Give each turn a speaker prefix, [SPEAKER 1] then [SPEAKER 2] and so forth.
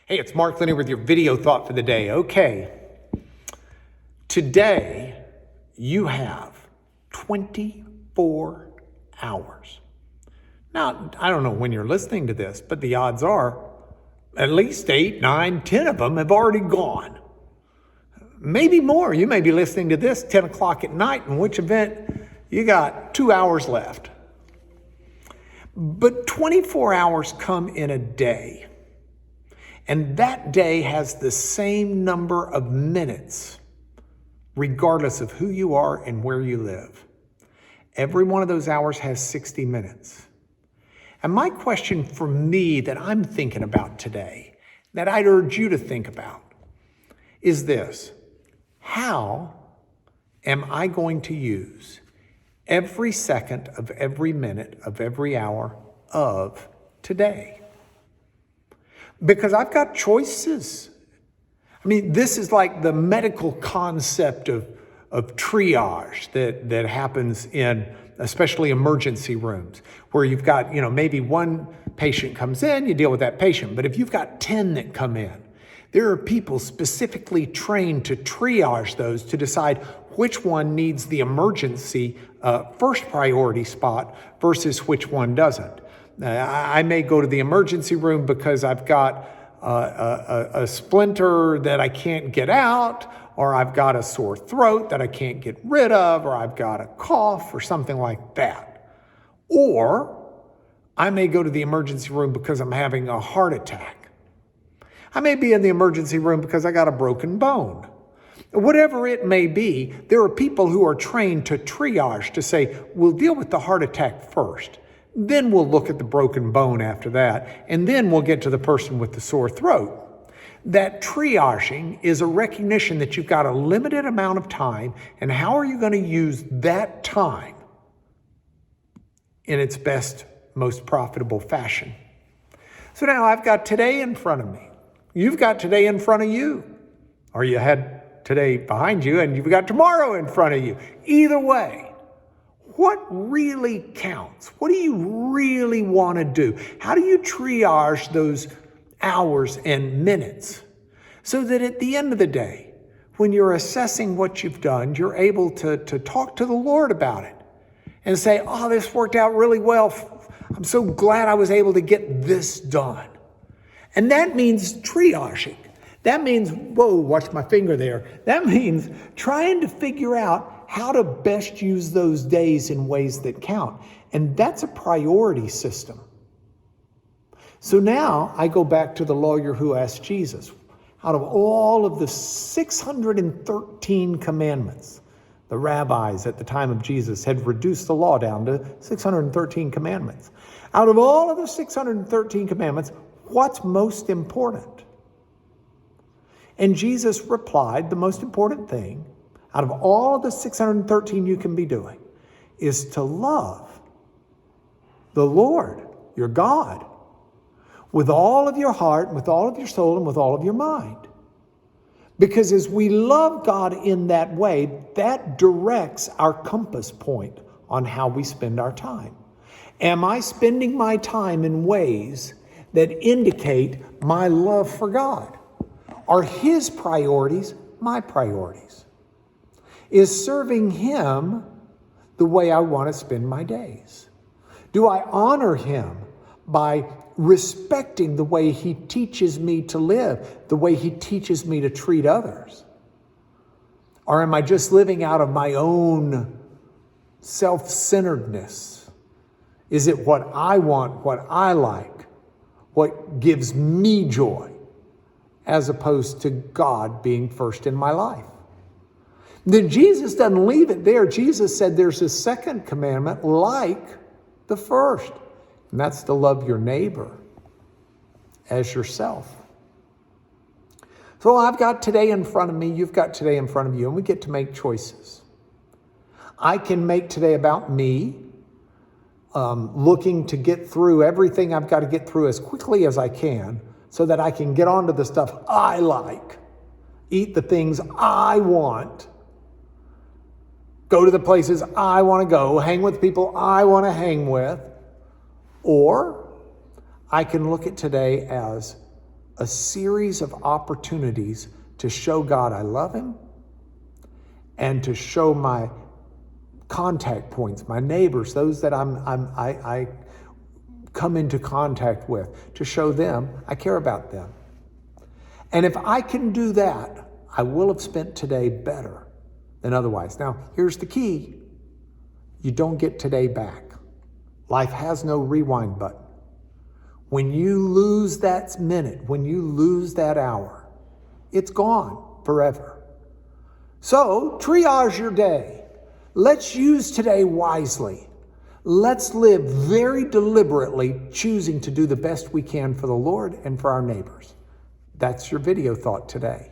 [SPEAKER 1] Hey, it's Mark Linear with your video thought for the day. Okay, today you have 24 hours. Now, I don't know when you're listening to this, but the odds are at least 8, 9, 10 of them have already gone. Maybe more. You may be listening to this 10 o'clock at night, in which event you got 2 hours left. But 24 hours come in a day. And that day has the same number of minutes, regardless of who you are and where you live. Every one of those hours has 60 minutes. And my question for me that I'm thinking about today, that I'd urge you to think about, is this: how am I going to use every second of every minute of every hour of today? Because I've got choices. I mean, this is like the medical concept of triage that happens in especially emergency rooms, where you've got, maybe one patient comes in, you deal with that patient. But if you've got 10 that come in, there are people specifically trained to triage those to decide which one needs the emergency first priority spot versus which one doesn't. I may go to the emergency room because I've got a splinter that I can't get out, or I've got a sore throat that I can't get rid of, or I've got a cough or something like that. Or I may go to the emergency room because I'm having a heart attack. I may be in the emergency room because I got a broken bone. Whatever it may be, there are people who are trained to triage, to say, we'll deal with the heart attack first. Then we'll look at the broken bone after that, and then we'll get to the person with the sore throat. That triaging is a recognition that you've got a limited amount of time, and how are you going to use that time in its best, most profitable fashion? So now I've got today in front of me. You've got today in front of you. Or you had today behind you, and you've got tomorrow in front of you. Either way, what really counts? What do you really want to do? How do you triage those hours and minutes so that at the end of the day, when you're assessing what you've done, you're able to talk to the Lord about it and say, oh, this worked out really well. I'm so glad I was able to get this done. And that means triaging. That means, whoa, watch my finger there. That means trying to figure out how to best use those days in ways that count. And that's a priority system. So now I go back to the lawyer who asked Jesus, out of all of the 613 commandments, the rabbis at the time of Jesus had reduced the law down to 613 commandments. Out of all of the 613 commandments, what's most important? And Jesus replied, the most important thing out of all of the 613 you can be doing is to love the Lord, your God, with all of your heart, with all of your soul, and with all of your mind. Because as we love God in that way, that directs our compass point on how we spend our time. Am I spending my time in ways that indicate my love for God? Are His priorities my priorities? Is serving Him the way I want to spend my days? Do I honor Him by respecting the way He teaches me to live, the way He teaches me to treat others? Or am I just living out of my own self-centeredness? Is it what I want, what I like, what gives me joy, as opposed to God being first in my life? Then Jesus doesn't leave it there. Jesus said there's a second commandment like the first, and that's to love your neighbor as yourself. So I've got today in front of me, you've got today in front of you, and we get to make choices. I can make today about me, looking to get through everything I've got to get through as quickly as I can so that I can get on to the stuff I like, eat the things I want, go to the places I want to go, hang with people I want to hang with. Or I can look at today as a series of opportunities to show God I love him and to show my contact points, my neighbors, those that I come into contact with, to show them I care about them. And if I can do that, I will have spent today better than otherwise. Now, here's the key. You don't get today back. Life has no rewind button. When you lose that minute, when you lose that hour, it's gone forever. So, triage your day. Let's use today wisely. Let's live very deliberately, choosing to do the best we can for the Lord and for our neighbors. That's your video thought today.